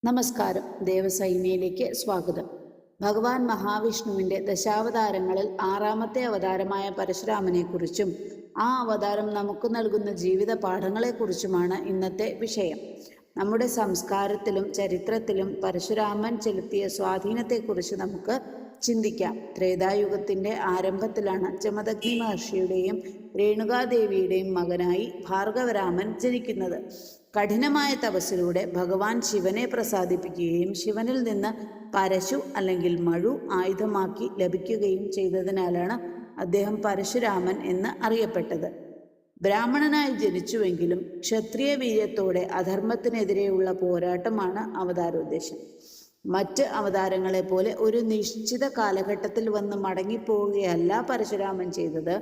നമസ്കാരം. ദേവസൈന്യയിലേക്ക് സ്വാഗതം. ഭഗവാൻ മഹാവിഷ്ണുവിൻ്റെ ദശാവതാരങ്ങളിൽ 6ാമത്തെ അവതാരമായ പരശുരാമനെക്കുറിച്ചും ആ അവതാരം നമുക്ക് നൽകുന്ന ജീവിത പാഠങ്ങളെക്കുറിച്ചുമാണ് ഇന്നത്തെ വിഷയം. നമ്മുടെ സംസ്കാരത്തിലും ചരിത്രത്തിലും പരശുരാമൻ ചെലുത്തിയ സ്വാധീനത്തെക്കുറിച്ച് നമുക്ക് ചിന്തിക്കാം. ത്രേതായുഗത്തിൻ്റെ ആരംഭത്തിലാണ് ജമദഗ്നി മഹർഷിയുടെയും രേണുകാദേവിയുടെയും മകനായി ഭാർഗവരാമൻ ജനിക്കുന്നത്. കഠിനമായ തപസ്സിലൂടെ ഭഗവാൻ ശിവനെ പ്രസാദിപ്പിക്കുകയും ശിവനിൽ നിന്ന് പരശു അല്ലെങ്കിൽ മഴു ആയുധമാക്കി ലഭിക്കുകയും ചെയ്തതിനാലാണ് അദ്ദേഹം പരശുരാമൻ എന്ന് അറിയപ്പെട്ടത്. ബ്രാഹ്മണനായി ജനിച്ചുവെങ്കിലും ക്ഷത്രിയ വീര്യത്തോടെ അധർമ്മത്തിനെതിരെയുള്ള പോരാട്ടമാണ് അവതാരോദ്ദേശം. മറ്റ് അവതാരങ്ങളെ പോലെ ഒരു നിശ്ചിത കാലഘട്ടത്തിൽ വന്ന് മടങ്ങിപ്പോവുകയല്ല പരശുരാമൻ ചെയ്തത്.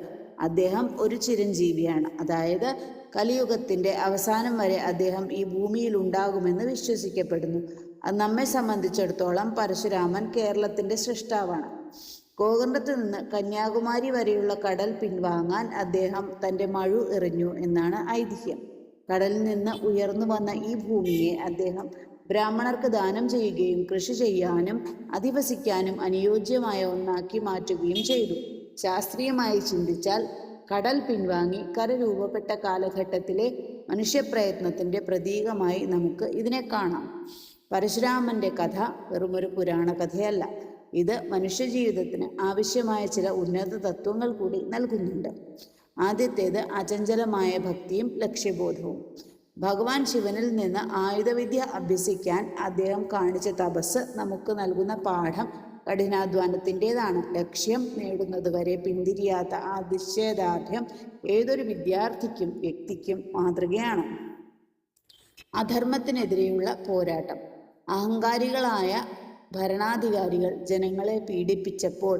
അദ്ദേഹം ഒരു ചിരഞ്ജീവിയാണ്. അതായത് കലിയുഗത്തിൻ്റെ അവസാനം വരെ അദ്ദേഹം ഈ ഭൂമിയിൽ ഉണ്ടാകുമെന്ന് വിശ്വസിക്കപ്പെടുന്നു. അത് നമ്മെ സംബന്ധിച്ചിടത്തോളം പരശുരാമൻ കേരളത്തിൻ്റെ സൃഷ്ടാവാണ്. ഗോകർണത്ത് നിന്ന് കന്യാകുമാരി വരെയുള്ള കടൽ പിൻവാങ്ങാൻ അദ്ദേഹം തൻ്റെ മഴു എറിഞ്ഞു എന്നാണ് ഐതിഹ്യം. കടലിൽ നിന്ന് ഉയർന്നു വന്ന ഈ ഭൂമിയെ അദ്ദേഹം ബ്രാഹ്മണർക്ക് ദാനം ചെയ്യുകയും കൃഷി ചെയ്യാനും അധിവസിക്കാനും അനുയോജ്യമായ ഒന്നാക്കി മാറ്റുകയും ചെയ്തു. ശാസ്ത്രീയമായി ചിന്തിച്ചാൽ കടൽ പിൻവാങ്ങി കര രൂപപ്പെട്ട കാലഘട്ടത്തിലെ മനുഷ്യപ്രയത്നത്തിൻ്റെ പ്രതീകമായി നമുക്ക് ഇതിനെ കാണാം. പരശുരാമൻ്റെ കഥ വെറുമൊരു പുരാണ കഥയല്ല. ഇത് മനുഷ്യജീവിതത്തിന് ആവശ്യമായ ചില ഉന്നത തത്വങ്ങൾ കൂടി നൽകുന്നുണ്ട്. ആദ്യത്തേത് അചഞ്ചലമായ ഭക്തിയും ലക്ഷ്യബോധവും. ഭഗവാൻ ശിവനിൽ നിന്ന് ആയുധവിദ്യ അഭ്യസിക്കാൻ അദ്ദേഹം കാണിച്ച തപസ് നമുക്ക് നൽകുന്ന പാഠം കഠിനാധ്വാനത്തിൻ്റെതാണ്. ലക്ഷ്യം നേടുന്നതുവരെ പിന്തിരിയാത്ത ആ നിശ്ചയദാർഢ്യം ഏതൊരു വിദ്യാർത്ഥിക്കും വ്യക്തിക്കും മാതൃകയാണ്. അധർമ്മത്തിനെതിരെയുള്ള പോരാട്ടം. അഹങ്കാരികളായ ഭരണാധികാരികൾ ജനങ്ങളെ പീഡിപ്പിച്ചപ്പോൾ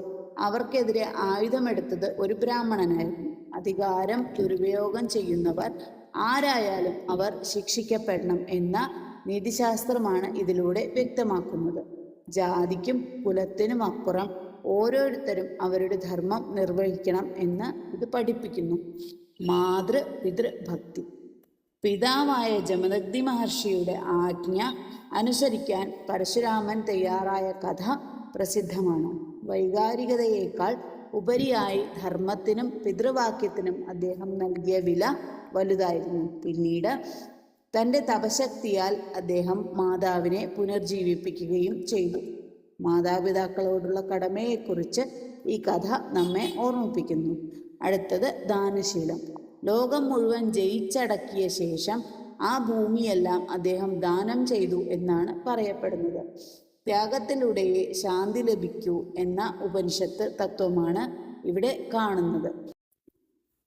അവർക്കെതിരെ ആയുധമെടുത്തത് ഒരു ബ്രാഹ്മണനായിരുന്നു. അധികാരം ദുരുപയോഗം ചെയ്യുന്നവർ ആരായാലും അവർ ശിക്ഷിക്കപ്പെടണം എന്ന നീതിശാസ്ത്രമാണ് ഇതിലൂടെ വ്യക്തമാക്കുന്നത്. ജാതിക്കും കുലത്തിനും അപ്പുറം ഓരോരുത്തരും അവരുടെ ധർമ്മം നിർവഹിക്കണം എന്ന് ഇത് പഠിപ്പിക്കുന്നു. പിതൃഭക്തി. പിതാവായ ജമദഗ്നി മഹർഷിയുടെ ആജ്ഞ അനുസരിക്കാൻ പരശുരാമൻ തയ്യാറായ കഥ പ്രസിദ്ധമാണ്. വൈകാരികതയേക്കാൾ ഉപരിയായി ധർമ്മത്തിനും പിതൃവാക്യത്തിനും അദ്ദേഹം നൽകിയ വില വലുതായിരുന്നു. പിന്നീട് തൻ്റെ തപശക്തിയാൽ അദ്ദേഹം മാതാവിനെ പുനർജീവിപ്പിക്കുകയും ചെയ്തു. മാതാപിതാക്കളോടുള്ള കടമയെക്കുറിച്ച് ഈ കഥ നമ്മെ ഓർമ്മിപ്പിക്കുന്നു. അടുത്തത് ദാനശീലം. ലോകം മുഴുവൻ ജയിച്ചടക്കിയ ശേഷം ആ ഭൂമിയെല്ലാം അദ്ദേഹം ദാനം ചെയ്തു എന്നാണ് പറയപ്പെടുന്നത്. ത്യാഗത്തിലൂടെയേ ശാന്തി ലഭിക്കൂ എന്ന ഉപനിഷത്ത് തത്വമാണ് ഇവിടെ കാണുന്നത്.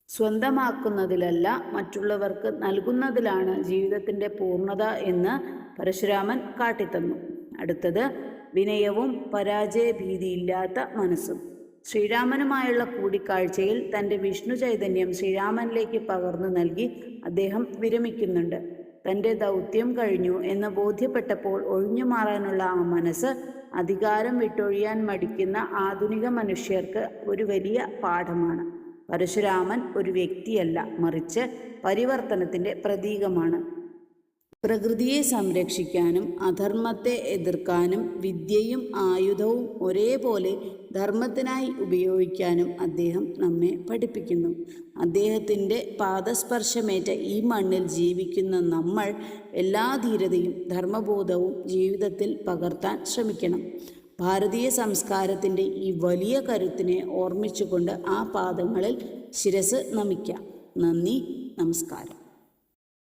സ്വന്തമാക്കുന്നതിലല്ല മറ്റുള്ളവർക്ക് നൽകുന്നതിലാണ് ജീവിതത്തിൻ്റെ പൂർണ്ണത എന്ന് പരശുരാമൻ കാട്ടിത്തന്നു. അടുത്തത് വിനയവും പരാജയഭീതിയില്ലാത്ത മനസ്സും. ശ്രീരാമനുമായുള്ള കൂടിക്കാഴ്ചയിൽ തൻ്റെ വിഷ്ണു ചൈതന്യം ശ്രീരാമനിലേക്ക് പകർന്നു നൽകി അദ്ദേഹം വിരമിക്കുന്നുണ്ട്. തൻ്റെ ദൗത്യം കഴിഞ്ഞു എന്ന് ബോധ്യപ്പെട്ടപ്പോൾ ഒഴിഞ്ഞു മാറാനുള്ള ആ മനസ്സ് അധികാരം വിട്ടൊഴിയാൻ മടിക്കുന്ന ആധുനിക മനുഷ്യർക്ക് ഒരു വലിയ പാഠമാണ്. പരശുരാമൻ ഒരു വ്യക്തിയല്ല, മറിച്ച് പരിവർത്തനത്തിൻ്റെ പ്രതീകമാണ്. പ്രകൃതിയെ സംരക്ഷിക്കാനും അധർമ്മത്തെ എതിർക്കാനും വിദ്യയും ആയുധവും ഒരേപോലെ ധർമ്മത്തിനായി ഉപയോഗിക്കാനും അദ്ദേഹം നമ്മെ പഠിപ്പിക്കുന്നു. അദ്ദേഹത്തിൻ്റെ പാദസ്പർശമേറ്റ ഈ മണ്ണിൽ ജീവിക്കുന്ന നമ്മൾ എല്ലാ ധീരതയും ധർമ്മബോധവും ജീവിതത്തിൽ പകർത്താൻ ശ്രമിക്കണം. ഭാരതീയ സംസ്കാരത്തിൻ്റെ ഈ വലിയ കരുത്തിനെ ഓർമ്മിച്ചുകൊണ്ട് ആ പാദങ്ങളിൽ ശിരസ് നമിക്കാം. നന്ദി, നമസ്കാരം.